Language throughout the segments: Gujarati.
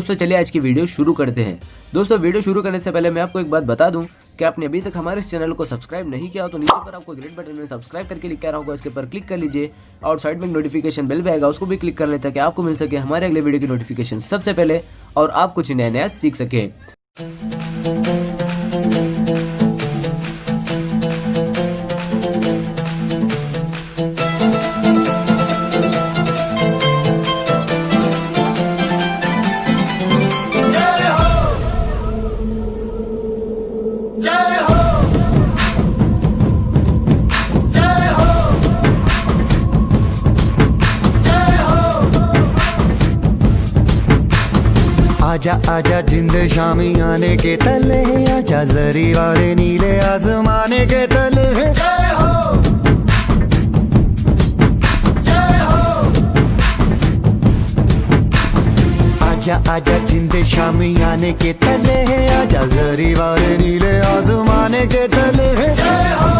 दोस्तों चलिए आज की वीडियो शुरू करते हैं। दोस्तों वीडियो शुरू करने से पहले मैं आपको एक बात बता दूं कि आपने अभी तक हमारे इस चैनल को सब्सक्राइब नहीं किया हो तो नीचे पर आपको ग्रीन बटन में सब्सक्राइब करके लिखा रहा होगा, इसके ऊपर क्लिक कर लीजिए और साइड में नोटिफिकेशन बेल भी आएगा, उसको भी क्लिक कर लें ताकि आपको मिल सके हमारे अगले वीडियो की नोटिफिकेशन सबसे पहले और आप कुछ नया नया सीख सके। आजा आजा जिंद शामी आने के तले, आजा जरी वाले नीले आसमाने के तले। जय हो जय हो। आजा आजा जिंद शामी आने के तले, आजा जरी वाले नीले आसमाने के तले। जय हो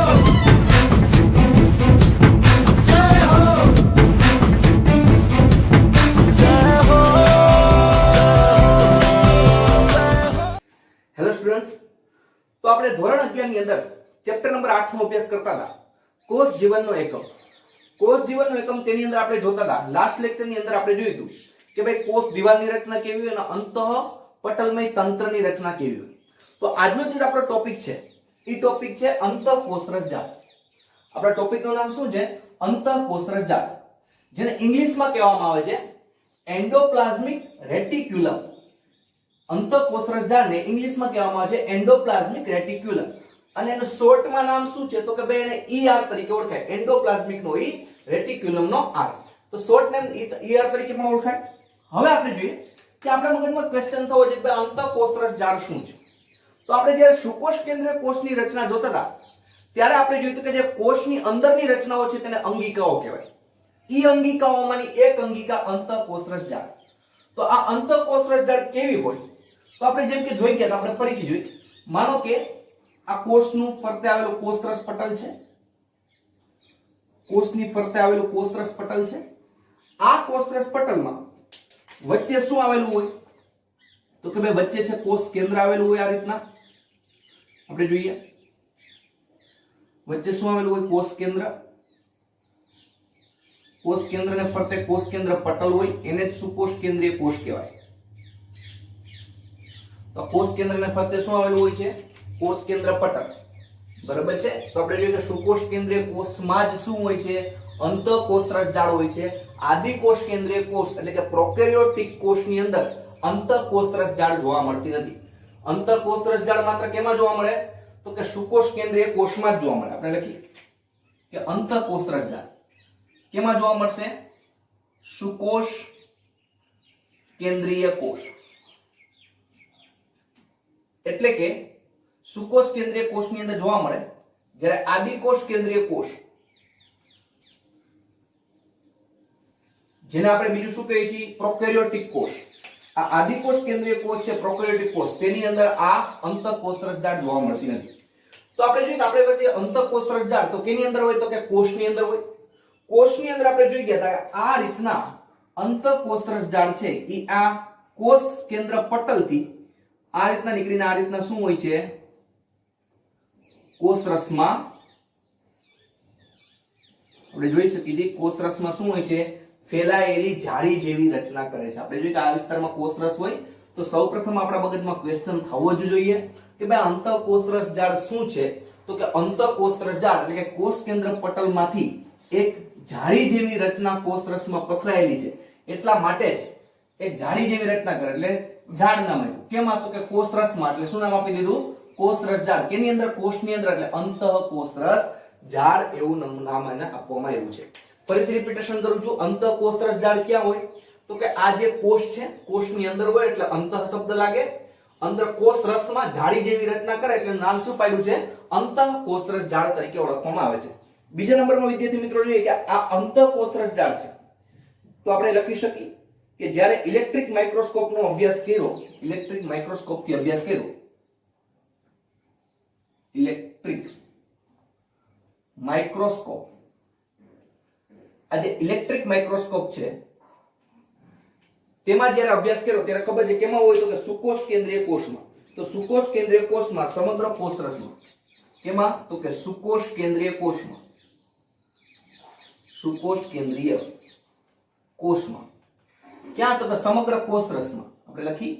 तो આપણે ધોરણ 11 ની અંદર ચેપ્ટર નંબર 8 નો અભ્યાસ કરતા હતા કોષ જીવનનો એકમ। કોષ જીવનનો એકમ તેની અંદર આપણે જોતા હતા લાસ્ટ લેક્ચર ની અંદર આપણે જોયું કે ભાઈ કોષ દિવાલની રચના કેવી હોય અને અંતઃપટલમય તંત્રની રચના કેવી હોય। તો આજનો જે આપણો ટોપિક છે ઈ ટોપિક છે અંતઃકોષરસ જાળ। આપણા ટોપિકનું નામ શું છે? અંતઃકોષરસ જાળ, જેને ઇંગ્લિશમાં કહેવામાં આવે છે એન્ડોપ્લાઝમિક રેટિક્યુલમ। અંતઃકોષરસ જાળને ઇંગ્લિશમાં કહેવામાં આવે છે એન્ડોપ્લાઝમિક રેટિક્યુલમ અને એનું શોર્ટમાં નામ શું છે? તો કે ભાઈ એને ER તરીકે ઓળખાય, એન્ડોપ્લાઝમિક નો E, રેટિક્યુલમ નો R, તો શોર્ટ નેમ ER તરીકે પણ ઓળખાય। હવે આપણે જોઈએ કે આપણા મગજમાં ક્વેશ્ચન થવો જોઈએ કે અંતઃકોષરસ જાળ શું છે? તો આપણે જ્યારે સુકોષ કેન્દ્રીય કોષની રચના જોતા હતા ત્યારે આપણે જોયું કે જે કોષની અંદરની રચનાઓ છે તેને અંગિકાઓ કહેવાય। ઈ અંગિકાઓમાંની એક અંગિકા અંતઃકોષરસ જાળ। તો આ અંતઃકોષરસ જાળ કેવી હોય? તો આપણે જેમ કે જોઈ ગયા આપણે ફરીથી જોઈએ, માનો કે આ કોષનું ફરતે આવેલું કોષરસ પટલ છે, કોષની ફરતે આવેલું કોષરસ પટલ છે। આ કોષરસ પટલમાં વચ્ચે શું આવેલું હોય? તો કે ભાઈ વચ્ચે છે કોષ કેન્દ્ર આવેલું હોય। આ રીતના આપણે જોઈએ વચ્ચે શું આવેલું હોય? કોષ કેન્દ્ર। કોષ કેન્દ્રને ફરતે કોષ કેન્દ્ર પટલ હોય, એને જ સુકોષ કેન્દ્રીય કોષ કહેવાય। તો કોષ કેન્દ્રને ફરતે શું આવેલું હોય છે? કોષ કેન્દ્ર પટલ, બરાબર છે। તો આપણે જોઈએ કે સુકોષ કેન્દ્રીય કોષમાં જ શું હોય છે? અંતઃકોષરસ જાળ હોય છે। આદિકોષ કેન્દ્રીય કોષ એટલે કે પ્રોકેરિયોટિક કોષની અંદર અંતઃકોષરસ જાળ જોવા મળતી નથી। અંતઃકોષરસ જાળ માત્ર કેમાં જોવા મળે? તો કે સુકોષ કેન્દ્રીય કોષમાં જ જોવા મળે। આપણે લખીએ કે અંતઃકોષરસ જાળ કેમાં જોવા મળશે? સુકોષ કેન્દ્રીય કોષ, એટલે કે સુકોષ કેન્દ્રીય કોષની અંદર જોવા મળે, જ્યારે આદિકોષ કેન્દ્રીય કોષ જેને આપણે બીજું શું કહીએ છીએ? પ્રોકેરિયોટિક કોષ। આ આદિકોષ કેન્દ્રીય કોષ છે પ્રોકેરિયોટિક કોષ, તેની અંદર આ અંતઃકોષરસ જાળ જોવા મળતી નથી। તો આપણે જોઈએ કે આપણે પછી અંતઃકોષરસ જાળ તો કેની અંદર હોય? તો કે કોષની અંદર હોય। કોષની અંદર આપણે જોઈ ગયા હતા આ રીતના અંતઃકોષરસ જાળ છે એ આ કોષ કેન્દ્ર પટલથી આ રીતના નીકળીને આ રીતના શું હોય છે? કોષરસમાં આપણે જોઈ શકીએ છીએ કોષરસમાં શું હોય છે? ફેલાયેલી જાળી જેવી રચના કરે છે। આપણે જોઈએ કે આ વિસ્તારમાં કોષરસ હોય તો સૌપ્રથમ આપણા મગજમાં ક્વેશ્ચન થવો જ જોઈએ કે ભાઈ અંતઃકોષરસ જાળ શું છે? તો કે અંતઃકોષરસ જાળ એટલે કે કોષ કેન્દ્ર પટલમાંથી એક જાળી જેવી રચના કોષરસમાં પથરાયેલી છે, એટલા માટે જ એક જાળી જેવી રચના કરે એટલે જાળ નામ આપ્યું। કેમાં? તો કે કોષરસમાં, એટલે શું નામ આપી દીધું? કોષરસ જાળ। કેની અંદર? કોષની અંદર, એટલે અંતઃકોષરસ જાળ એવું નામ એને આપવામાં આવ્યું છે। ફરીથી રિપીટેશન કરું છું, અંતઃકોષરસ જાળ ક્યાં હોય? તો કે આ જે કોષ છે કોષની અંદર હોય એટલે અંતઃ શબ્દ લાગે, અંદર કોષરસમાં જાળી જેવી રચના કરે એટલે નામ શું પાડ્યું છે? અંતઃકોષરસ જાળ તરીકે ઓળખવામાં આવે છે। બીજા નંબરમાં વિદ્યાર્થી મિત્રો જોઈએ કે આ અંતઃકોષરસ જાળ છે તો આપણે લખી શકીએ કે જ્યારે ઇલેક્ટ્રિક માઇક્રોસ્કોપનો અભ્યાસ કર્યો, ઇલેક્ટ્રિક માઇક્રોસ્કોપથી અભ્યાસ કર્યો, ઇલેક્ટ્રિક માઇક્રોસ્કોપ, આ જે ઇલેક્ટ્રિક માઇક્રોસ્કોપ છે તેમાં જ્યારે અભ્યાસ કર્યો ત્યારે ખબર છે કેમાં હોય તો કે સુકોષ કેન્દ્રીય કોષમાં. તો સુકોષ કેન્દ્રીય કોષમાં સમગ્ર કોષરસમાં. કેમાં તો કે સુકોષ કેન્દ્રીય કોષમાં. સુકોષ કેન્દ્રીય કોષમાં. ક્યાં તો કે સમગ્ર કોષરસમાં. આપણે લખી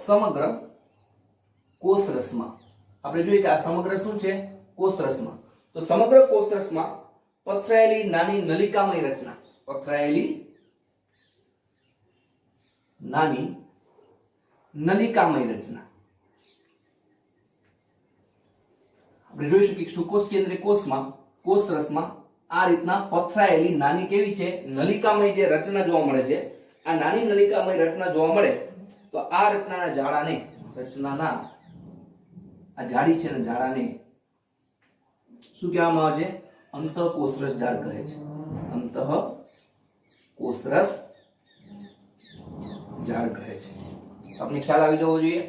સમગ્ર કોષરસમાં. આપણે જોઈએ કે આ સમગ્ર શું છે? કોષરસમાં. તો સમગ્ર કોષરસમાં પથરાયેલી નાની નલિકામય રચના. પથરાયેલી નાની નલિકામય રચના. આપણે જોઈ શકીએ સુકોષ કેન્દ્રીય કોષમાં કોષરસમાં આ રીતના પથરાયેલી નાની કેવી છે? નલિકામય જે રચના જોવા મળે છે. આ નાની નલિકામય રચના જોવા મળે તો આ રચનાના જાળાને રચનાના આ જાળી છે ને જાળાને શું કહેવામાં આવે છે? અંતઃકોષરસ જાળ કહે છે. અંતઃકોષરસ જાળ કહે છે. આપણે ખ્યાલ આવી જવો જોઈએ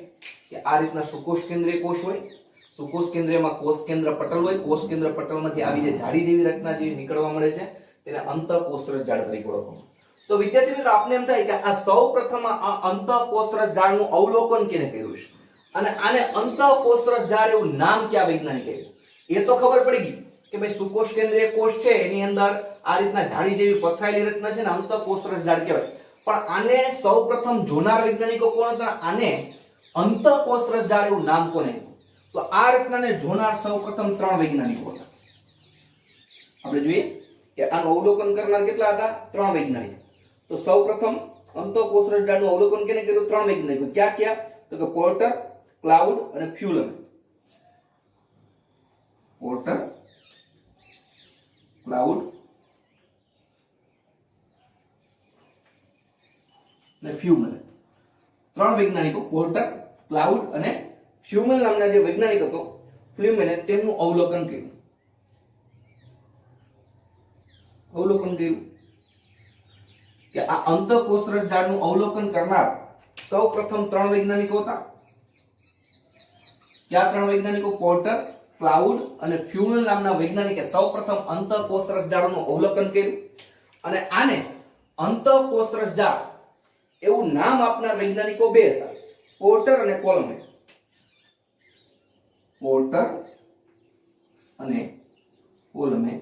કે આ રીતના સુકોષ કેન્દ્રીય કોષ હોય. સુકોષ કેન્દ્રીયમાં કોષ કેન્દ્ર પટલ હોય. કોષ કેન્દ્ર પટલમાંથી આવી જે જાળી જેવી રચના જે નીકળવા મળે છે તેને અંતઃકોષરસ જાળ તરીકે ઓળખવામાં. તો વિદ્યાર્થી મિત્રો આપને એમ થાય કે આ સૌપ્રથમ આ અંતઃકોષરસ જાળનું અવલોકન કેને કર્યું છે અને આને અંતઃકોષરસ જાળ એવું નામ કયા વૈજ્ઞાનિકે આપ્યું? એ તો ખબર પડી ગઈ કે ભાઈ સુકોષ કેન્દ્રીય કોષ છે એની અંદર આ રીતના જાળી જેવી પથરાયેલી રચના છે ને અંતઃકોષરસ જાળ કહેવાય. પણ આને સૌપ્રથમ જોનાર વૈજ્ઞાનિકો કોણ હતા? આને અંતઃકોષરસ જાળ એવું નામ કોને આપ્યું? તો આ રચનાને જોનાર સૌપ્રથમ 3 વૈજ્ઞાનિકો હતા. આપણે જોઈએ કે આનું અવલોકન કરનાર કેટલા હતા? 3 વૈજ્ઞાનિકો. તો સૌપ્રથમ અંતઃકોષરસ જાળનું અવલોકન કેને કર્યું? 3 વૈજ્ઞાનિકો. ક્યાં ક્યાં? તો કે પોર્ટર, ક્લાઉડ અને ફ્યુલમ. પોર્ટર, ક્લાઉડ અને ફ્યુમલ. 3 વૈજ્ઞાનિકો પોર્ટર, ક્લાઉડ અને ફ્યુમલ નામના જે વૈજ્ઞાનિક હતો ફ્યુમલે તેમનું અવલોકન કર્યું. અવલોકન કર્યું કે આ અંતઃકોષરસ જાળનું અવલોકન કરનાર સૌપ્રથમ 3 વૈજ્ઞાનિકો હતા. કયા 3 વૈજ્ઞાનિકો? પોર્ટર, ક્લાઉડ અને ફ્યુમલ નામના વૈજ્ઞાનિકે સૌપ્રથમ અંતઃકોષરસ જાળનું અવલોકન કર્યું અને આને અંતઃકોષરસ જાળ એવું નામ આપનાર વૈજ્ઞાનિકો 2 હતા. પોર્ટર અને કોલમે. પોર્ટર અને કોલમે.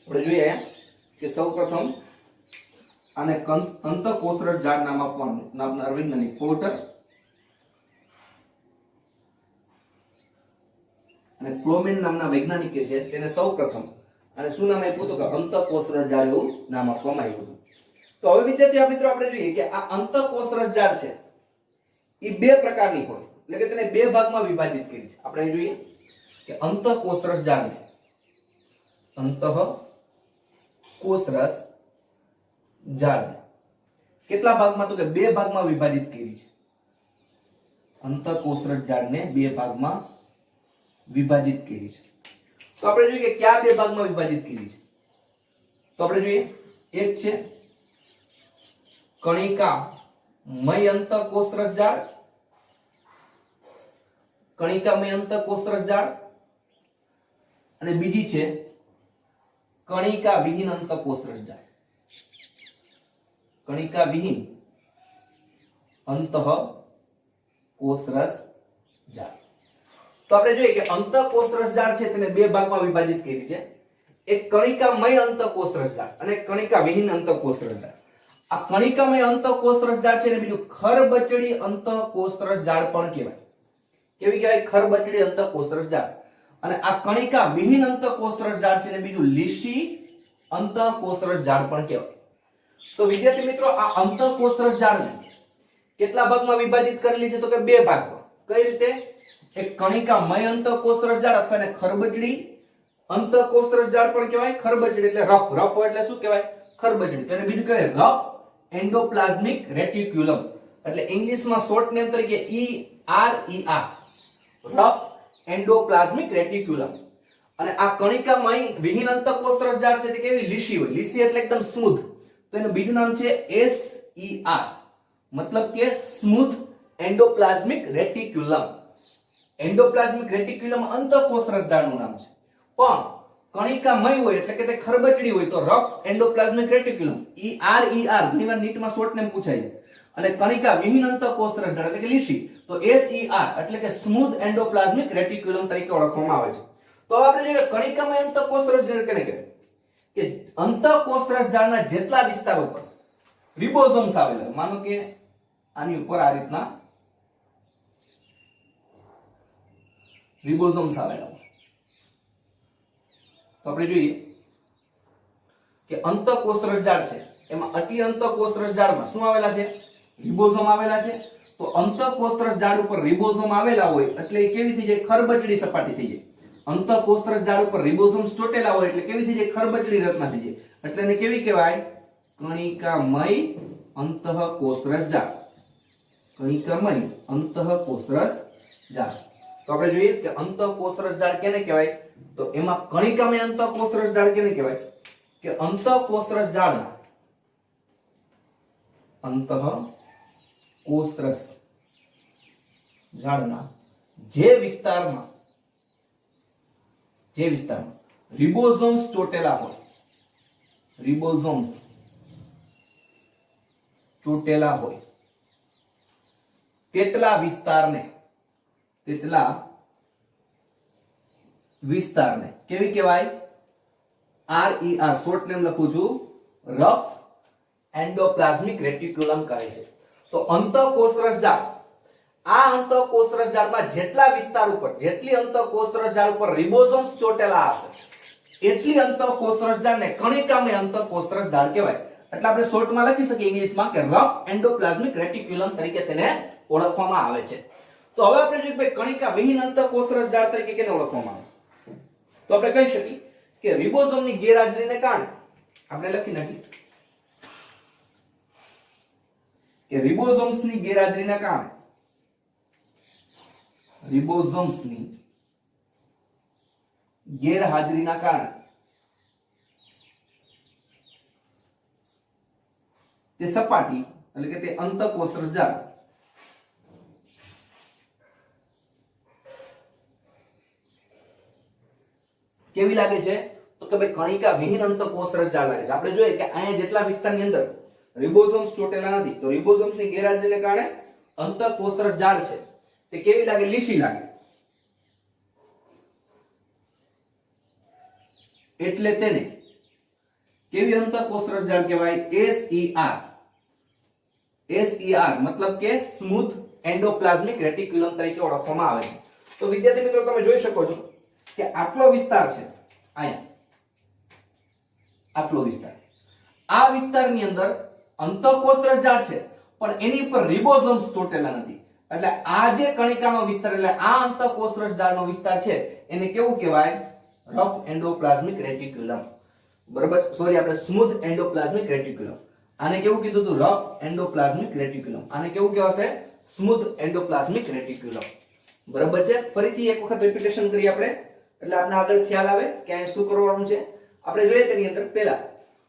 આપણે જોઈએ કે સૌપ્રથમ આને અંતઃકોષરસ જાળ નામ આપવાનું નામનાર વૈજ્ઞાનિક પોર્ટર અને ક્લોમેન નામના વૈજ્ઞાનિક છે તેને સૌપ્રથમ અને શું નામ આપ્યું તો કે અંતઃકોષરસ જાળ એવું નામ આપવામાં આવ્યું હતું. તો હવે વિદ્યાર્થી મિત્રો આપણે જોઈએ કે આ અંતઃકોષરસ જાળ છે એ 2 પ્રકારની હોય એટલે કે તેને 2 ભાગમાં વિભાજિત કરી છે. આપણે જોઈએ કે અંતઃકોષરસ જાળને અંતઃકોષરસ જાળ કેટલા ભાગમાં તો કે 2 ભાગમાં વિભાજિત કરી છે. અંતઃકોષરસ જાળને 2 ભાગમાં વિભાજિત કરી છે. તો આપણે જોઈએ કે કયા 2 ભાગમાં વિભાજિત કરી છે. તો આપણે જોઈએ એક છે કણિકામય અંતઃકોષરસ જાળ. કણિકામય અંતઃકોષરસ જાળ અને બીજી છે કણિકા વિહીન અંતઃકોષરસ જાળ. કણિકા વિહીન અંતઃકોષરસ જાળ. તો આપણે જોઈએ કે અંતઃકોષરસ જાળ છે તેને 2 ભાગમાં વિભાજિત કરી છે. એક કણિકામય અંતઃકોષરસ જાળ અને કણિકા વિહીન અંતઃકોષરસ જાળ. આ કણિકામય અંતઃકોષરસ જાળ છે ને બીજું ખરબચડી અંતઃકોષરસ જાળ પણ કહેવાય. કેવી કહેવાય? ખરબચડી અંતઃકોષરસ જાળ. અને આ કણિકા વિહીન અંતઃકોષરસ જાળ છે ને બીજું લીસી અંતઃકોષરસ જાળ પણ કહેવાય. તો વિદ્યાર્થી મિત્રો આ અંતઃકોષરસ જાળને કેટલા ભાગમાં વિભાજિત કરેલી છે તો કે 2 ભાગમાં. કઈ રીતે? એક કણિકામય અંતઃકોષરસ જાળ અથવા એને ખરબચડી અંતઃકોષરસ જાળ પણ કહેવાય. ખરબચડી એટલે રફ. રફ એટલે શું કહેવાય? ખરબચડી. તો બીજું કહેવાય રફ એન્ડોપ્લાઝમિક રેટિક્યુલમ. એટલે ઇંગ્લિશમાં શોર્ટ નેમ તરીકે ERER. Rough endoplasmic reticulum. અને આ કણિકામય વિહીન અંતઃકોષરસ જાળ છે તે કેવી? લીસી હોય. લીસી એટલે એકદમ સ્મૂથ. તો એનું બીજું નામ છે SER. મતલબ કે smooth endoplasmic reticulum. Endoplasmic reticulum અંતઃકોષરસ જાળનું નામ છે. પણ કણિકામય હોય એટલે કે તે ખરબચડી હોય તો રફ એન્ડોપ્લાઝમિક રેટિક્યુલમ ER ઘણીવાર નીટમાં શોર્ટ નેમ પૂછાય છે. અને કણિકા વિહીન અંતઃકોષરસ જાળ એટલે કે લીસી તો SER એટલે કે સ્મૂધ એન્ડોપ્લાઝમિક રેટિક્યુલમ તરીકે ઓળખવામાં આવે છે. તો હવે આપણે જોઈએ કણિકામય અંતઃકોષરસ જાળ કેને કહેવાય કે અંતઃકોષરસ જાળના જેટલા વિસ્તારો પર રિબોઝોમ્સ આવેલા, માનો કે આની ઉપર આ રીતના રિબોઝોમ્સ આવેલા હોય તો આપણે જોઈએ કે અંતઃકોષરસ જાળ છે એમાં અતિ અંતઃકોષરસ જાળમાં શું આવેલા છે? રિબોઝોમ આવેલા છે. તો અંતઃકોષરસ જાળ ઉપર રિબોઝોમ આવેલા હોય એટલે એ કેવી થઈ જાય? ખરબચડી સપાટી થઈ જાય. અંતઃકોષરસ જાળ ઉપર રિબોઝોમ્સ ચોટેલા હોય એટલે કેવી થઈ જાય? ખરબચડી રચના થઈ જાય. એટલે એને કેવી કહેવાય? કણિકામય અંતઃકોષરસ જાળ. કણિકામય અંતઃકોષરસ જાળ. તો આપણે જોઈએ કે અંતઃકોષરસ જાળ કેને કહેવાય? તો એમાં કણિકામય અંતઃકોષરસ જાળ કેને કહેવાય? કે અંતઃકોષરસ જાળના અંતઃકોષરસ જાળના જે વિસ્તારમાં રિબોઝોમ્સ ચોટેલા હોય, રિબોઝોમ્સ ચોટેલા હોય તેટલા વિસ્તારને કેવી કહેવાય? RER શોર્ટ નેમ લખું છું, રફ એન્ડોપ્લાઝમિક રેટિક્યુલમ કહે છે. તો અંતઃકોષરસ જાળ, આ અંતઃકોષરસ જાળમાં જેટલા વિસ્તાર ઉપર, જેટલી અંતઃકોષરસ જાળ ઉપર રિબોઝોમ્સ ચોટેલા હશે એટલી અંતઃકોષરસ જાળને કણિકામય અંતઃકોષરસ જાળ કહેવાય. એટલે આપણે શોર્ટમાં લખી શકીએ ઇંગ્લિશમાં કે રફ એન્ડોપ્લાઝમિક રેટિક્યુલમ તરીકે તેને ઓળખવામાં આવે છે. તો હવે આપણે જોઈએ કે કણિકા વિહીન અંતઃકોષરસ જાળ તરીકે કેને ઓળખવામાં આવે? તો આપણે કહી શકીએ કે રિબોઝોમની ગેરહાજરીને કારણે આપણે લખી નાખીએ કે રિબોઝોમ્સની ગેરહાજરીના કારણે તે સપાટી એટલે કે તે અંતઃકોષરસ જાળ કેવી લાગે છે? તો કે ભાઈ કણિકા વિહીન અંતઃકોષરસ જાળ લાગે છે. આપણે જોઈએ કે અહીંયા જેટલા વિસ્તારની અંદર રિબોઝોમ્સ ચોટેલા નથી તો રિબોઝોમ્સની ગેરહાજરીને કારણે અંતઃકોષરસ જાળ છે તે કેવી લાગે? લીસી લાગે. એટલે તેને કેવી અંતઃકોષરસ જાળ કહેવાય? SER મતલબ કે સ્મૂથ એન્ડોપ્લાઝમિક રેટિક્યુલમ તરીકે ઓળખવામાં આવે છે. તો વિદ્યાર્થી મિત્રો તમે જોઈ શકો છો કે આટલો વિસ્તાર છે, અહીંયા આટલો વિસ્તાર, આ વિસ્તારની અંદર અંતઃકોષરસ જાળ છે પણ એની પર રિબોઝોમ્સ ચોટેલા નથી. એટલે આ જે કણિકાનો વિસ્તાર એટલે આ અંતઃકોષરસ જાળનો વિસ્તાર છે એને કેવું કહેવાય? Rough endoplasmic reticulum. બરાબર, સોરી આપણે સ્મૂથ એન્ડોપ્લાઝમિક રેટિક્યુલમ. આને કેવું કીધું હતું? Rough endoplasmic reticulum. આને કેવું કહેવાશે? Smooth endoplasmic reticulum. બરાબર છે. ફરીથી એક વખત રિપીટેશન કરીએ આપણે એટલે આપણે આગળ ખ્યાલ આવે કે અહીં શું કરવાનું છે. આપણે જોઈએ તેની અંદર પહેલા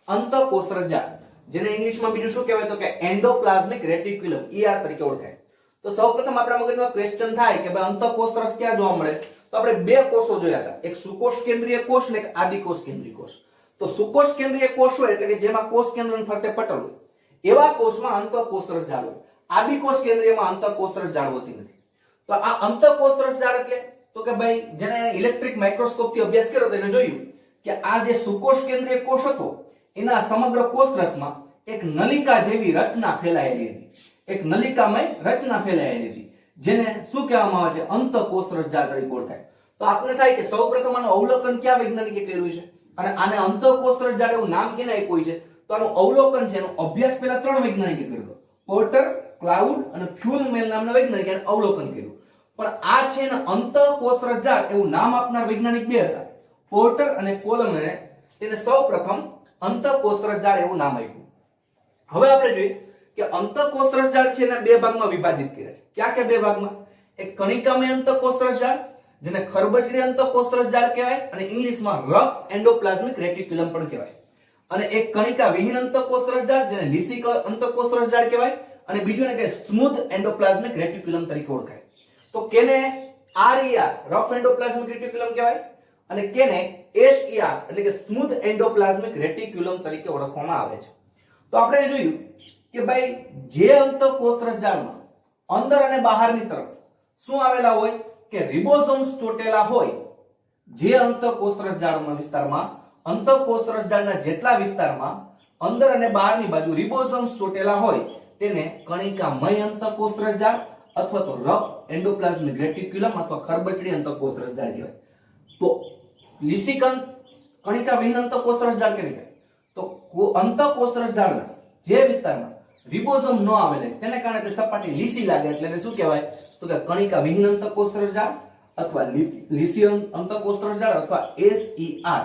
અંતઃકોષરસ જાળ, જેને ઇંગ્લિશમાં બીજું શું કહેવાય? તો કે એન્ડોપ્લાઝમિક રેટિક્યુલમ, ER તરીકે ઓળખાય. તો સૌપ્રથમ આપણા મગજમાં ક્વેશ્ચન થાય કે ભાઈ અંતઃકોષરસ ક્યાં જોવા મળે? તો આપણે બે કોષો જોયા હતા, એક સુકોષ કેન્દ્રીય કોષ ને એક આદિકોષ કેન્દ્રીય કોષ. તો સુકોષ કેન્દ્રીય કોષ હોય એટલે કે જેમાં કોષ કેન્દ્રની ફરતે પટલ હોય એવા કોષમાં અંતઃકોષરસ જાળ હોય. આદિકોષ કેન્દ્રીયમાં અંતઃકોષરસ જાળ હોતી નથી. તો આ અંતઃકોષરસ જાળ એટલે તો કે ભાઈ જેને ઇલેક્ટ્રિક માઇક્રોસ્કોપ થી અભ્યાસ કર્યો તો એને જોયું કે આ જે સુકોષ કેન્દ્રીય કોષ હતો એના સમગ્ર કોષરસમાં એક નલિકા જેવી રચના ફેલાયેલી હતી, એક નલિકામય રચના ફેલાયેલી હતી જેને શું કહેવામાં આવે છે? અંતઃકોષરસ જાળ તરીકે ઓળખાય. તો આપણે થાય કે સૌપ્રથમ આનું અવલોકન કયા વૈજ્ઞાનિકે કર્યું છે અને આને અંતઃકોષરસ જાળ એવું નામ કેને આપ્યું છે? તો આનું અવલોકન છે, એનો અભ્યાસ પહેલા ત્રણ વૈજ્ઞાનિકે કર્યો, પોર્ટર, ક્લાઉડ અને ફ્યુલમેન નામના વૈજ્ઞાનિકે અવલોકન કર્યું. પણ આ છે ને અંતઃકોષરસ જાળ એવું નામ આપનાર વૈજ્ઞાનિક બે હતા, પોર્ટર અને કોલમેને તેને સૌપ્રથમ અંતઃકોષરસ જાળ એવું નામ આપ્યું. હવે આપણે જોઈએ કે અંતઃકોષરસ જાળ છે ને બે ભાગમાં વિભાજિત કર્યા છે. ક્યાં કે બે ભાગમાં? એક કણિકામય અંતઃકોષરસ જાળ જેને ખરબચડી અંતઃકોષરસ જાળ કહેવાય અને ઇંગ્લિશમાં રફ એન્ડોપ્લાઝમિક રેટિક્યુલમ પણ કહેવાય. અને એક કણિકા વિહીન અંતઃકોષરસ જાળ જેને લીસી અંતઃકોષરસ જાળ કહેવાય અને બીજું ને કે સ્મૂધ એન્ડોપ્લાઝમિક રેટિક્યુલમ તરીકે ઓળખાય. તો કેને RER રફ એન્ડોપ્લાઝમિક રેટિક્યુલમ કહેવાય અને કેને SER એટલે કે સ્મૂથ એન્ડોપ્લાઝમિક રેટિક્યુલમ તરીકે ઓળખવામાં આવે છે. તો આપણે જોયું કે ભાઈ જે અંતઃકોષરસ જાળમાં અંદર અને બહારની તરફ શું આવેલા હોય કે રિબોસોમ્સ ચોટેલા હોય, જે અંતઃકોષરસ જાળમાં વિસ્તારમાં અંતઃકોષરસ જાળના જેટલા વિસ્તારમાં અંદર અને બહારની બાજુ રિબોસોમ્સ ચોટેલા હોય તેને કણિકામય અંતઃકોષરસ જાળ અથવા તો રફ એન્ડોપ્લાઝમિક રેટિક્યુલમ અથવા ખરબચડી અંતઃકોષરસ જાળ કહેવાય. તો લિસિકન કણિકા વિહીન અંતઃકોષરસ જાળ કેને કહેવાય? તો અંતઃકોષરસ જાળના જે વિસ્તારમાં રિબોસોમ ન આવેલા તેને કારણે તે સપાટી લીસી લાગે એટલે એને શું કહેવાય? તો કે કણિકા વિહીન અંતઃકોષરસ જાળ અથવા લીસી અંતઃકોષરસ જાળ અથવા SER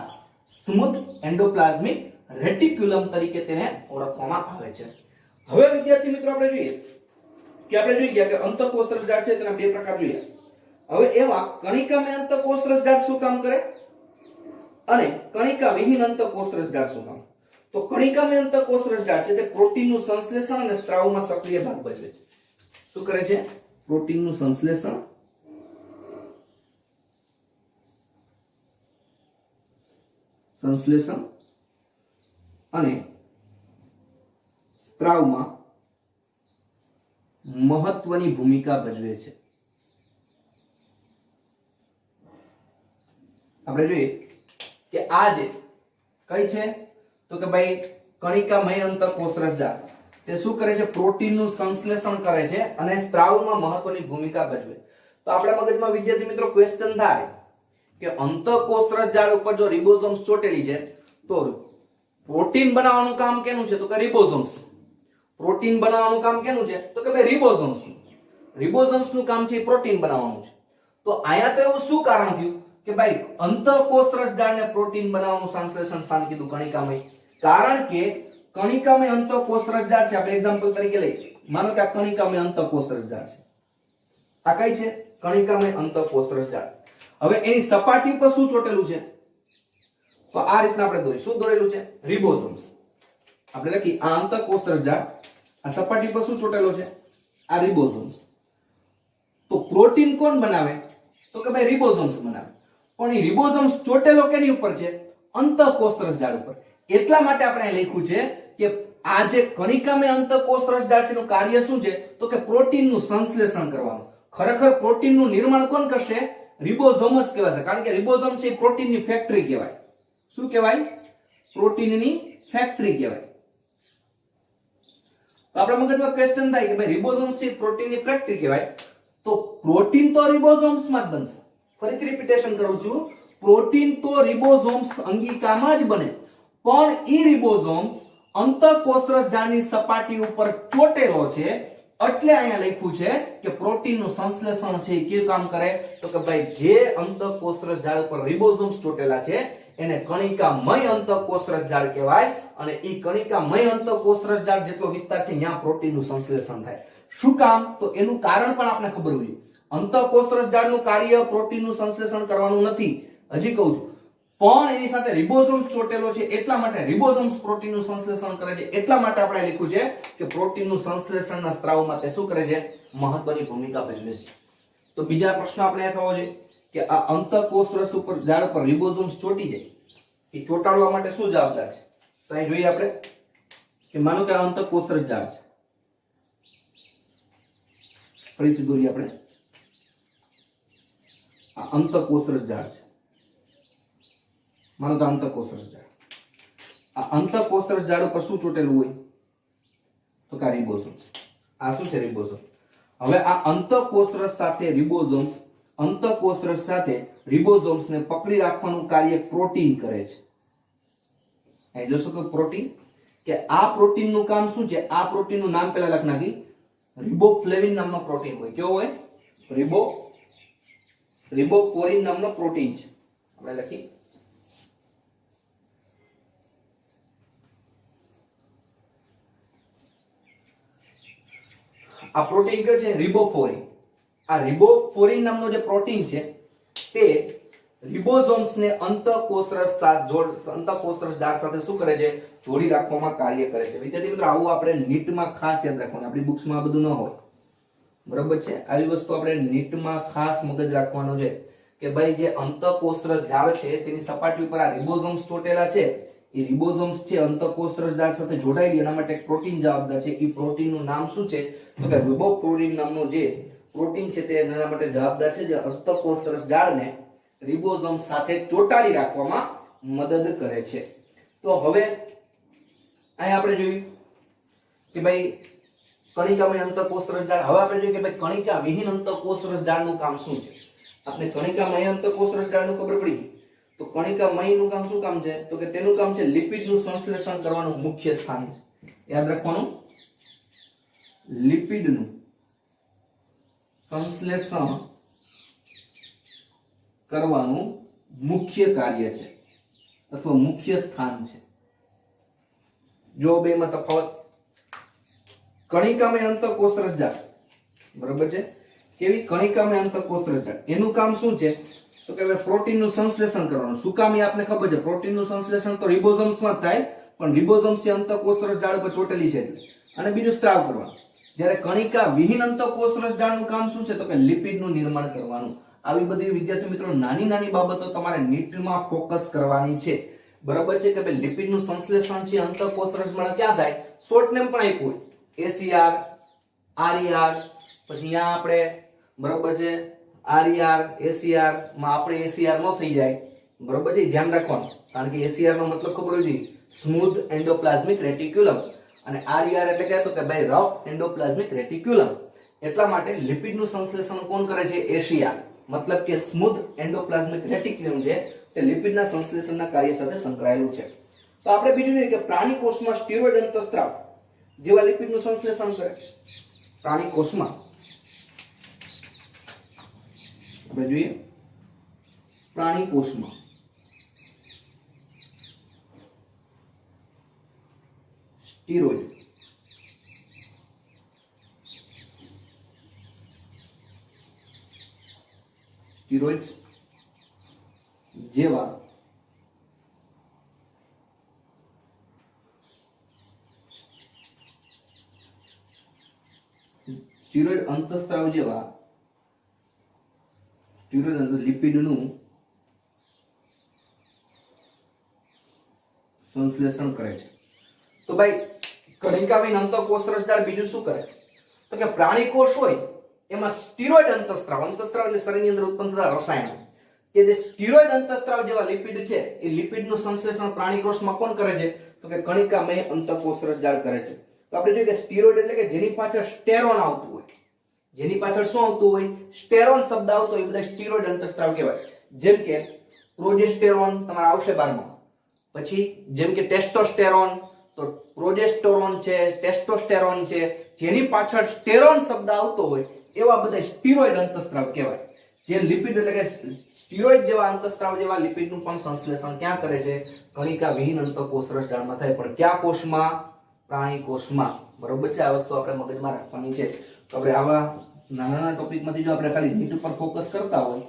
સ્મૂથ એન્ડોપ્લાઝમિક રેટિક્યુલમ તરીકે તેને ઓળખવામાં આવે છે. હવે વિદ્યાર્થી મિત્રો આપણે જોઈએ કે આપણે જોઈ ગયા કે અંતઃકોષરસ જાળ છે તેના બે પ્રકાર જોયા. હવે એવા કણિકામય અંતઃકોષરસ જાળ શું કામ કરે અને કણિકા વિહીન અંતઃકોષરસ જાળ શું કામ? તો કણિકામય અંતઃકોષરસ જાળ છે તે પ્રોટીનનું સંશ્લેષણ અને સ્ત્રાવમાં સક્રિય ભાગ ભજવે છે. શું કરે છે? પ્રોટીનનું સંશ્લેષણ અને સ્ત્રાવમાં મહત્વની ભૂમિકા ભજવે છે. આપણે જોઈએ કે આ જે કઈ છે તો કે ભાઈ કણિકામય અંતઃકોષરસ જાળ તે શું કરે છે? પ્રોટીનનું સંશ્લેષણ કરે છે અને સ્ત્રાવમાં મહત્વની ભૂમિકા ભજવે. તો આપણા મગજમાં વિદ્યાર્થી મિત્રો ક્વેશ્ચન થાય કે અંતઃકોષરસ જાળ ઉપર જો રિબોસોમ્સ ચોટેલી છે તો પ્રોટીન બનાવવાનું કામ કેનું છે? તો કે રિબોસોમ્સ. પ્રોટીન બનાવવાનું કામ કેનું છે? તો કે ભાઈ રિબોસોમ્સ. રિબોસોમ્સ નું કામ છે પ્રોટીન બનાવવાનું છે. તો આયા તો એવું શું કારણ થયું કે ભાઈ અંતઃકોષરસ જાળને પ્રોટીન બનાવવાનું સંશ્લેષણ સ્થાન કીધું કણિકામય? કારણ કે કણિકામય અંતઃકોષરસ જાળ છે. આપણે એક્ઝામ્પલ તરીકે લઈએ, માનો કે આ કણિકામય અંતઃકોષરસ જાળ છે. આ કઈ છે? કણિકામય અંતઃકોષરસ જાળ. હવે એની સપાટી પર શું ચોટેલું છે? તો આ રીતના આપણે દોરી. શું દોરેલું છે? રિબોસોમ્સ. આપણે લખી આ અંતઃકોષરસ જાળ, આ સપાટી પર શું ચોટેલો છે? આ રિબોસોમ્સ. તો પ્રોટીન કોણ બનાવે? તો કે ભાઈ રિબોસોમ્સ બનાવે. પણ એ રિબોસોમ્સ ચોટેલો કેની ઉપર છે? અંતઃકોષરસ જાળ ઉપર. એટલા માટે આપણે લખ્યું છે કે આ જે કણિકામય અંતઃકોષરસ જાળ છે એનું કાર્ય શું છે? તો કે પ્રોટીનનું સંશ્લેષણ કરવાનું. ખરેખર પ્રોટીનનું નિર્માણ કોણ કરશે? રિબોસોમ્સ કહેવાશે. કારણ કે રિબોસોમ છે પ્રોટીનની ફેક્ટરી કહેવાય. શું કહેવાય? પ્રોટીનની ફેક્ટરી કહેવાય. તો આપણા મગજમાં ક્વેશ્ચન થાય કે ભાઈ રિબોસોમ્સ છે પ્રોટીનની ફેક્ટરી કહેવાય, તો પ્રોટીન તો રિબોસોમ્સમાં જ બનશે. ફરીથી રિપીટેશન કરું છું, પ્રોટીન તો રિબોસોમ્સ અંગિકામાં જ બને, પણ ઈ રિબોસોમ્સ અંતઃકોષરસ જાળની સપાટી ઉપર ચોટેલો છે એટલે અહીંયા લખ્યું છે કે પ્રોટીનનું સંશ્લેષણ છે એ કેવું કામ કરે? તો કે ભાઈ જે અંતઃકોષરસ જાળ ઉપર રિબોસોમ્સ ચોટેલા છે એને કણિકામય અંતઃકોષરસ જાળ કહેવાય. અને ઈ કણિકામય અંતઃકોષરસ જાળ જેટલો વિસ્તાર છે ત્યાં પ્રોટીનનું સંશ્લેષણ થાય. શું કામ? તો એનું કારણ પણ આપણે ખબર હોવી જોઈએ. અંતઃકોષરસ જાળનું કાર્ય પ્રોટીનનું સંશ્લેષણ કરવાનું નથી, હજી કહું છું, પણ એની સાથે રિબોસોમ્સ ચોટેલો છે એટલા માટે રિબોસોમ્સ પ્રોટીનનું સંશ્લેષણ કરે છે. એટલા માટે આપણે લખ્યું છે કે પ્રોટીનનું સંશ્લેષણના સ્ત્રાવમાં તે શું કરે છે? મહત્વની ભૂમિકા ભજવે છે. તો બીજા પ્રશ્ન આપણે થવો જોઈએ કે આ અંતઃકોષરસ ઉપર જાળ પર રિબોસોમ્સ ચોટી જાય એ ચોટાડવા માટે શું જવાબદાર છે? તો અહીં જોઈએ આપણે કે માનો કે આ અંતઃકોષરસ જાળ છે. ફરીથી દોરીએ આપણે. આ અંતઃકોષરસ જાળ છે. માનો કે અંતઃકોષરસ જાળ. આ અંતઃકોષરસ જાળ ઉપર શું ચોટેલું હોય? તો કે રિબોસોમ્સ. આ શું છે? રિબોસોમ. હવે આ અંતઃકોષરસ સાથે રિબોસોમ્સ અંતઃકોષરસ સાથે રિબોસોમ્સને પકડી રાખવાનું કાર્ય પ્રોટીન કરે છે. અહીં જોશો કે પ્રોટીન, કે આ પ્રોટીનનું કામ શું છે? આ પ્રોટીનનું નામ પહેલા લખ નાખી. રિબોફ્લેવિન નામનો પ્રોટીન હોય. કેવો હોય? રિબોફ્લોરિન નામનો પ્રોટીન છે. આપણે લખી આ પ્રોટીન કયો છે? રિબોફ્લોરિન. આ રિબોફ્લોરિન નામનો જે પ્રોટીન છે તે રિબોસોમ્સને અંતઃકોષરસ જાળ સાથે શું કરે છે? જોડી રાખવામાં કાર્ય કરે છે. વિદ્યાર્થી મિત્રો આવું આપણે નીટમાં ખાસ યાદ રાખવાનું. આપણી બુક્સમાં આ બધું ન હોય, બરાબર છે? આવી વસ્તુ આપણે નીટમાં ખાસ મગજ રાખવાનો છે કે ભાઈ જે અંતઃકોષરસ જાળ છે તેની સપાટી ઉપર આ રિબોઝોમ્સ ચોટેલા છે, એ રિબોઝોમ્સ છે અંતઃકોષરસ જાળ સાથે જોડાયેલી, એના માટે એક પ્રોટીન જવાબદાર છે. એ પ્રોટીનનું નામ શું છે? તો કે રિબોફ્લોરિન નામનું જે પ્રોટીન છે તે એના માટે જવાબદાર છે, જે અંતઃકોષરસ જાળને રિબોઝોમ્સ સાથે ચોટાડી રાખવામાં મદદ કરે છે. તો હવે અહીં આપણે જોયું કે ભાઈ કણિકામય અંતઃકોષરસ જાળ. હવે આપણે જોઈએ કે ભાઈ કણિકા વિહીન અંતઃકોષરસ જાળનું કામ શું છે. આપણે કણિકામય અંતઃકોષરસ જાળનું ખબર પડી. તો કણિકામયનું કામ શું કામ છે? તો કે તેનું કામ છે લિપિડનું સંશ્લેષણ કરવાનું મુખ્ય સ્થાન છે. યાદ રાખવાનું, લિપિડનું સંશ્લેષણ કરવાનું મુખ્ય કાર્ય છે અથવા મુખ્ય સ્થાન છે. જો બેમાં તફાવત. કણિકામય અંતઃકોષરસ જાળ, બરોબર છે, કેવી કણિકામય અંતઃકોષરસ જાળ, એનું કામ શું છે? તો કે પ્રોટીનનું સંશ્લેષણ કરવાનું. શું કામ એ આપણે ખબર છે. પ્રોટીનનું સંશ્લેષણ તો રિબોઝોમ્સમાં જ થાય, પણ રિબોઝોમ્સ છે અંતઃકોષરસ જાળ ઉપર ચોટેલી છે એટલે. અને બીજું સ્ત્રાવ કરવાનું. જ્યારે કણિકા વિહીન અંતઃકોષરસ જાળનું કામ શું છે? તો કે લિપિડનું નિર્માણ કરવાનું. આવી બધી વિદ્યાર્થી મિત્રો નાની નાની બાબતો તમારે નીટમાં ફોકસ કરવાની છે, બરાબર છે, કે ભાઈ લિપિડનું સંશ્લેષણ છે અંતઃકોષરસમાં ક્યાં થાય? શોર્ટ નેમ પણ આપ્યું હોય, ACR, RER, પછી અહીંયા આપણે બરાબર છે RER, ACR માં આપણે ACR નો થઈ જાય, બરાબર છે, ધ્યાન રાખવાનું. કારણ કે ACR નો મતલબ ખબર હોય છે, સ્મૂધ એન્ડોપ્લાઝમિક રેટિક્યુલમ, અને RER એટલે કે તો કે ભાઈ રફ એન્ડોપ્લાઝમિક રેટિક્યુલમ. એટલા માટે લિપિડનું સંશ્લેષણ કોણ કરે છે? ACR, મતલબ કે સ્મૂધ એન્ડોપ્લાઝમિક રેટિક્યુલમ છે તે લિપિડના સંશ્લેષણના કાર્ય સાથે સંકળાયેલું છે. તો આપણે બીજું જોઈએ કે પ્રાણી કોષમાં સ્ટીરોઇડ અંતઃસ્ત્રાવ જેવા લિપિડનું સંશ્લેષણ કરે. પ્રાણી કોષમાં આપણે જોઈએ, પ્રાણી કોષમાં સ્ટીરોઇડ સ્ટીરોઇડ્સ જેવા સ્ટીરોઇડ અંતઃસ્ત્રાવ જેવા સ્ટીરોઇડ લિપિડનું સંશ્લેષણ કરે છે. તો ભાઈ કણિકાવિહીન અંતઃકોષરસ જાળ બીજું શું કરે? તો કે પ્રાણી કોષ હોય એમાં સ્ટીરોઇડ અંતઃસ્ત્રાવ એટલે શરીરની અંદર ઉત્પન્ન થતા રસાયણો, કે જે સ્ટીરોઇડ અંતઃસ્ત્રાવ જેવા લિપિડ છે એ લિપિડનું સંશ્લેષણ પ્રાણી કોષમાં કોણ કરે છે? તો કે કણિકામય અંતઃકોષરસ જાળ કરે છે. તો આપણે જોઈએ કે સ્ટીરોઇડ એટલે કે જેની પાછળ સ્ટેરોન આવતું હોય, જેની પાછળ શું આવતું હોય? સ્ટેરોન શબ્દ આવતો હોય, એ બધા સ્ટીરોઇડ અંતઃસ્ત્રાવ કહેવાય. જેમ કે પ્રોજેસ્ટેરોન તમારા આવશે 12માં, પછી જેમ કે ટેસ્ટોસ્ટેરોન, તો પ્રોજેસ્ટેરોન છે, ટેસ્ટોસ્ટેરોન છે, જેની પાછળ સ્ટેરોન શબ્દ આવતો હોય એવા બધા સ્ટીરોઇડ અંતઃસ્ત્રાવ કહેવાય. જે લિપિડ એટલે કે સ્ટીરોઇડ જેવા અંતઃસ્ત્રાવ જેવા લિપિડનું પણ સંશ્લેષણ ક્યાં કરે છે? કણિકા વિહીન અંતઃકોષરસ જાળમાં થાય, પણ કયા કોષમાં? પ્રાણી કોષમાં. બરોબર છે, આ વસ્તુ આપણે મગજમાં રાખવાની છે. તો આપણે આવા નાના ટોપિકમાંથી જો આપણે ખાલી નીટ ઉપર ફોકસ કરતા હોય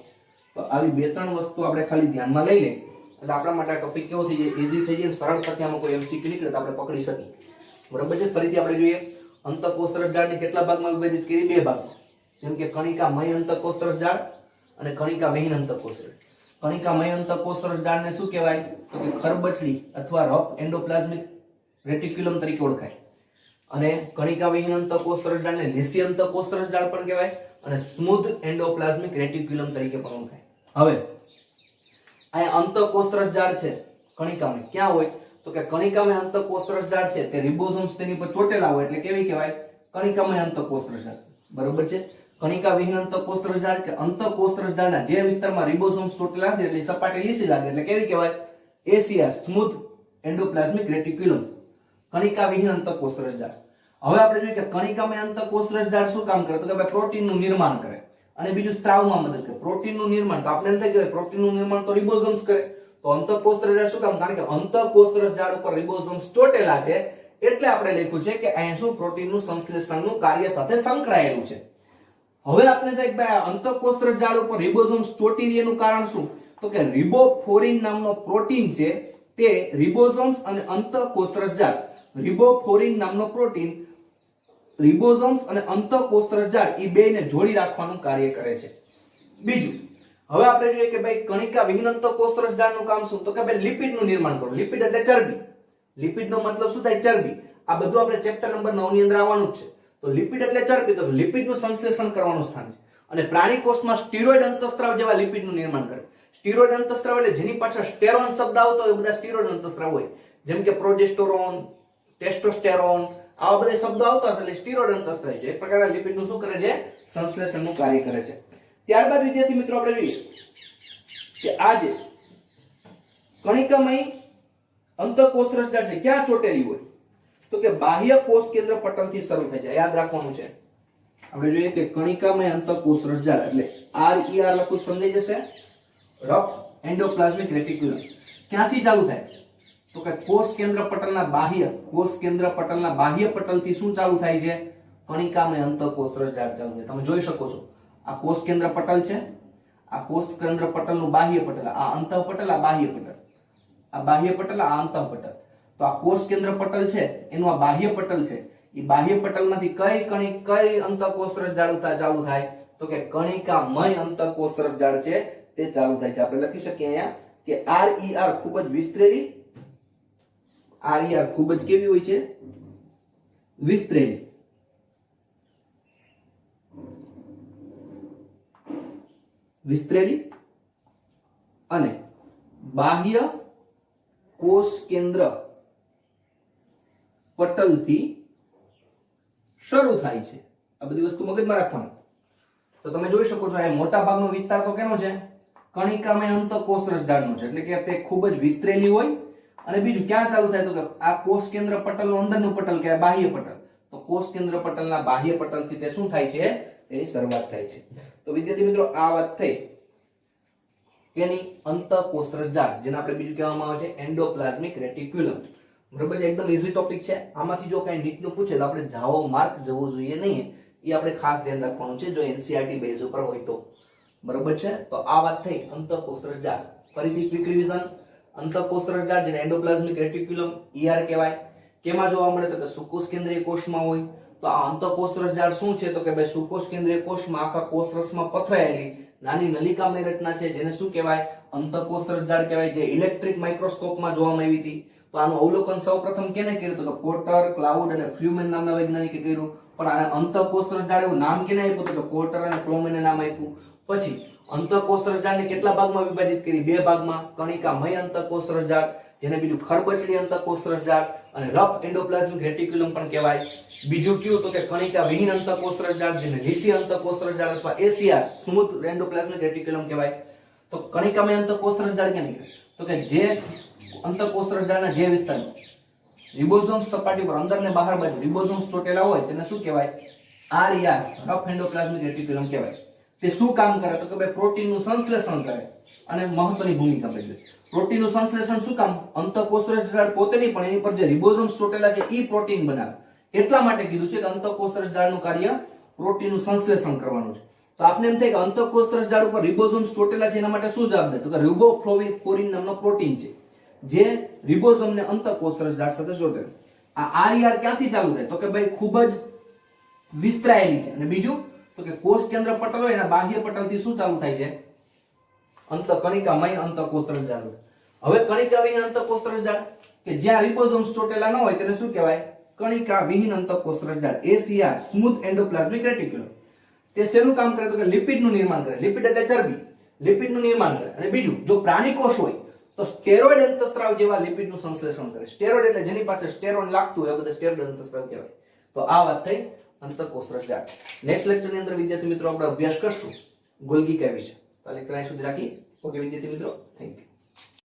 તો આવી 2-3 વસ્તુ આપણે ખાલી ધ્યાનમાં લઈ લઈએ એટલે આપણા માટે આ ટોપિક કેવો થઈ જાય? ઈઝી થઈ જાય, સરળતાથી આમાં કોઈ MCQ નીકળે તો આપણે પકડી શકીએ. બરોબર છે. ફરીથી આપણે જોઈએ અંતઃકોષરસ જાળને કેટલા ભાગમાં વિભાજિત કરી? 2 ભાગમાં. જેમ કે કણિકામય અંતઃકોષરસ જાળ અને કણિકા વિહીન અંતઃકોષરસ. કણિકામય અંતઃકોષરસ જાળને શું કહેવાય? તો કે ખરબચડી અથવા રફ એન્ડોપ્લાઝમિક રેટિક્યુલમ તરીકે ઓળખાય. અને કણિકા વિહીન અંતઃકોષરસ જાળને લીસી અંતઃકોષરસ જાળ પણ કહેવાય અને સ્મૂધ એન્ડોપ્લાઝમિક રેટિક્યુલમ તરીકે પણ ઓળખાય. હવે આ અંતઃકોષરસ જાળ છે કણિકામય, ક્યાં હોય? તો કે કણિકામય અંતઃકોષરસ જાળ છે તે રિબોઝોમ્સ તેની પર ચોટેલા હોય એટલે કેવી કહેવાય? કણિકામય અંતઃકોષરસ જાળ. બરોબર છે. કણિકા વિહીન અંતઃકોષરસ જાળ કે અંતઃકોષરસ જાળના જે વિસ્તારમાં રિબોઝોમ્સ ચોટેલા છે એટલે સપાટી લીસી લાગે એટલે કેવી કહેવાય? ACR, smooth endoplasmic reticulum. કણિકા વિહીન અંતઃકોષરસ જાળ. હવે આપણે જોઈએ કે કણિકામય અંતઃકોષરસ જાળ શું કામ કરે? તો કે ભાઈ પ્રોટીનનું નિર્માણ કરે અને બીજું સ્ત્રાવમાં મદદ કરે. પ્રોટીનનું નિર્માણ તો આપણે એમ થાય કે પ્રોટીનનું નિર્માણ તો રિબોઝોમ્સ કરે, તો અંતઃકોષરસ જાળ શું કામ? કારણ કે અંતઃકોષરસ જાળ ઉપર રિબોઝોમ્સ ચોટેલા છે એટલે આપણે લખ્યું છે કે અહીંયા શું? પ્રોટીનનું સંશ્લેષણનું કાર્ય સાથે સંકળાયેલું છે. હવે આપણે થાય કે ભાઈ અંતઃકોષરસ જાળ ઉપર રિબોઝોમ્સ ચોટી રહ્યાનું કારણ શું? તો કે રિબોફ્લોરિન નામનો પ્રોટીન છે તે રિબોઝોમ્સ અને અંતઃકોષરસ જાળ, રિબોફ્લોરિન નામનો પ્રોટીન રિબોઝોમ્સ અને અંતઃકોષરસ જાળ એ બેને જોડી રાખવાનું કાર્ય કરે છે. બીજું હવે આપણે જોઈએ કે ભાઈ કણિકા વિહીન અંતઃકોષરસ જાળનું કામ શું? તો કે ભાઈ લિપિડનું નિર્માણ કરવું. લિપિડ એટલે ચરબી. લિપિડનો મતલબ શું થાય? ચરબી. આ બધું આપણે ચેપ્ટર નંબર 9 ની અંદર આવવાનું જ છે. તો લિપિડ એટલે ચરબી, તો લિપિડનું સંશ્લેષણ કરવાનું સ્થાન છે. અને પ્રાણી કોષમાં સ્ટીરોઇડ અંતઃસ્ત્રાવ જેવા લિપિડનું નિર્માણ કરે. સ્ટીરોઇડ અંતઃસ્ત્રાવ એટલે જેની પાછળ સ્ટેરોન શબ્દ આવતો હોય એ બધા સ્ટીરોઇડ અંતઃસ્ત્રાવ હોય. જેમ કે પ્રોજેસ્ટેરોન, ટેસ્ટોસ્ટેરોન, આવા બધા શબ્દો આવતા હશે એટલે સ્ટીરોઇડ અંતઃસ્ત્રાવ છે. એક પ્રકારના લિપિડનું શું કરે છે? સંશ્લેષણનું કાર્ય કરે છે. ત્યારબાદ વિદ્યાર્થી મિત્રો આપણે જોઈએ કે આ જે કણિકામય અંતઃકોષરસ જાળ છે ક્યાં ચોટેલી હોય? તો કે બાહ્ય કોષ કેન્દ્ર પટલથી શરૂ થાય છે. યાદ રાખવાનું છે. આપણે જોઈએ કે કણિકામય અંતઃકોષરસ જાળ એટલે RER લખું સમજાઈ જશે. રફ એન્ડોપ્લાઝમિક રેટિક્યુલમ ક્યાંથી ચાલુ થાય? તો કે કોષ કેન્દ્ર પટલના બાહ્ય પટલથી શું ચાલુ થાય છે? કણિકામય અંતઃકોષરસ જાળ ચાલુ થાય. તમે જોઈ શકો છો આ કોષ કેન્દ્ર પટલ છે. આ કોષ કેન્દ્ર પટલનું બાહ્ય પટલ, આ અંતઃપટલ, આ બાહ્ય પટલ. આ બાહ્ય પટલ, આ અંતઃપટલ. તો આ કોષ કેન્દ્ર પટલ છે એનું આ બાહ્ય પટલ છે. એ બાહ્ય પટલમાંથી કઈ અંતઃકોષરસ જાળ ચાલુ થાય? તો કે કણિકામય અંતઃકોષરસ જાળ છે તે ચાલુ થાય છે. આપણે લખી શકીએ અહીંયા કે RER ખૂબ જ વિસ્તરેલી. RER ખૂબ જ કેવી હોય છે? વિસ્તરેલી. વિસ્તરેલી અને બાહ્ય કોષ કેન્દ્ર પટલથી શરૂ થાય છે. આ બધી વસ્તુ મગજમાં રાખવાની. તો તમે જોઈ શકો છો આ મોટા ભાગનો વિસ્તાર તો કેનો છે? કણિકામય અંતઃકોષરસ જાળનો છે. એટલે કે તે ખૂબ જ વિસ્તરેલી હોય. અને બીજું ક્યાં ચાલુ થાય? તો કે આ કોષ કેન્દ્ર પટલનું અંદરનું પટલ કે બાહ્ય પટલ. તો કોષ કેન્દ્ર પટલના બાહ્ય પટલથી તે શું થાય છે? એની શરૂઆત થાય છે. તો વિદ્યાર્થી મિત્રો આ વાત થઈ કેની? અંતઃકોષરસ જાળ, જેને આપણે બીજું કહેવામાં આવે છે એન્ડોપ્લાઝમિક રેટિક્યુલમ. બરોબર છે? એકદમ ઈઝી ટોપિક છે. આમાંથી જો કઈ નીટનું પૂછે તો આપણે જાવો માર્ક જવું જોઈએ નહીં. એ આપણે ખાસ ધ્યાન રાખવાનું છે જો NCERT બેઝ ઉપર હોય તો. બરોબર છે? તો આ વાત થઈ અંતઃકોષરસ જાળ. ફરીથી ક્વિક રિવિઝન. અંતઃકોષરસ જાળ જેને એન્ડોપ્લાઝમિક રેટિક્યુલમ ER કહેવાય. કેમાં જોવા મળે? તો કે સુકોષ કેન્દ્રીય કોષમાં હોય. તો આ અંતઃકોષરસ જાળ શું છે? તો કે ભાઈ સુકોષ કેન્દ્રીય કોષમાં આખા કોષરસમાં પથરાયેલી નાની નલિકામય રચના છે જેને શું કહેવાય? અંતઃકોષરસ જાળ કહેવાય, જે ઇલેક્ટ્રિક માઇક્રોસ્કોપમાં જોવામાં આવી હતી. તો આનું અવલોકન સૌપ્રથમ કેને કર્યું? તો કે પોર્ટર, ક્લાઉડ અને ફ્લ્યુમેન નામના વૈજ્ઞાનિકે કર્યું. પણ આને અંતઃકોષરસ જાળ એવું નામ કેને આપ્યું? તો કે પોર્ટર અને ફ્લ્યુમેને નામ આપ્યું. પછી અંતઃકોષરસ જાળને કેટલા ભાગમાં વિભાજિત કરી? 2 ભાગમાં. કણિકામય અંતઃકોષરસ જાળ, જેને બીજું ખરબચડી અંતઃકોષરસ જાળ અને રફ એન્ડોપ્લાઝમિક રેટિક્યુલમ પણ કહેવાય. બીજું કયું? તો કે કણિકા વિહીન અંતઃકોષરસ જાળ, જેને લીસી અંતઃકોષરસ જાળ અથવા ACR સ્મૂથ એન્ડોપ્લાઝમિક રેટિક્યુલમ કહેવાય. તો કણિકામય અંતઃકોષરસ જાળ ક્યાં નીકળે? તો કે જે અંતઃકોષરસ જાળના જે વિસ્તારમાં રિબોસોમ્સ સપાટી પર અંદર ને બહાર બાજુ રિબોસોમ્સ ચોટેલા હોય તેને શું કહેવાય? RER રફ એન્ડોપ્લાઝમિક રેટિક્યુલમ કહેવાય. તે શું કામ કરે? તો કે ભાઈ પ્રોટીનનું સંશ્લેષણ કરે અને મહત્વની ભૂમિકા ભજવે. પ્રોટીનનું સંશ્લેષણ શું કામ? અંતઃકોષરસ જાળ પોતે નહીં પણ એની પર જે રિબોસોમ્સ ચોટેલા છે એ પ્રોટીન બનાવે. એટલા માટે કીધું છે કે અંતઃકોષરસ જાળનું કાર્ય પ્રોટીનનું સંશ્લેષણ કરવાનું છે. તો આપને એમ થાય કે અંતઃકોષરસ જાળ ઉપર રિબોસોમ્સ ચોટેલા છે એના માટે શું જવાબદાર? તો કે રિબોફ્લોવિન નામનો પ્રોટીન છે જે રિબોસોમને અંતઃકોષરસ જાળ સાથે જોડે. આ RER ક્યાંથી ચાલુ થાય? તો કે ભાઈ ખૂબ જ વિસ્તરાયેલી છે. અને બીજું તો કે કોષ કેન્દ્ર પટલ હોય એના બાહ્ય પટલથી શું ચાલુ થાય છે? કણિકામય અંતઃકોષરસ જાળ. હવે કણિકા વિહીન અંતઃકોષરસ જાળ કે જ્યાં રિબોસોમ્સ ચોટેલા ન હોય તેને શું કહેવાય? કણિકા વિહીન અંતઃકોષરસ જાળ, ACR સ્મૂથ એન્ડોપ્લાઝમિક રેટિક્યુલમ. તે શેનું કામ કરે? તો કે લિપિડનું નિર્માણ કરે. લિપિડ એટલે ચરબી. લિપિડનું નિર્માણ કરે. અને બીજું જો પ્રાણી કોષ હોય તો સ્ટેરોઇડ અંતઃસ્ત્રાવ જેવા લિપિડનું સંશ્લેષણ કરે. સ્ટેરોઇડ એટલે જેની પાસે સ્ટેરોન લાગતું હોય એ બધા સ્ટેરોઇડ અંતઃસ્ત્રાવ કહેવાય. તો આ વાત થઈ અંતઃકોષરસ જાળ. નેક્સ્ટ લેક્ચરની અંદર વિદ્યાર્થી મિત્રો આપણે અભ્યાસ કરશું ગોલ્ગી વિશે. તો લેક્ચર અહીં સુધી રાખી. ઓકે વિદ્યાર્થી મિત્રો, થેન્ક યુ.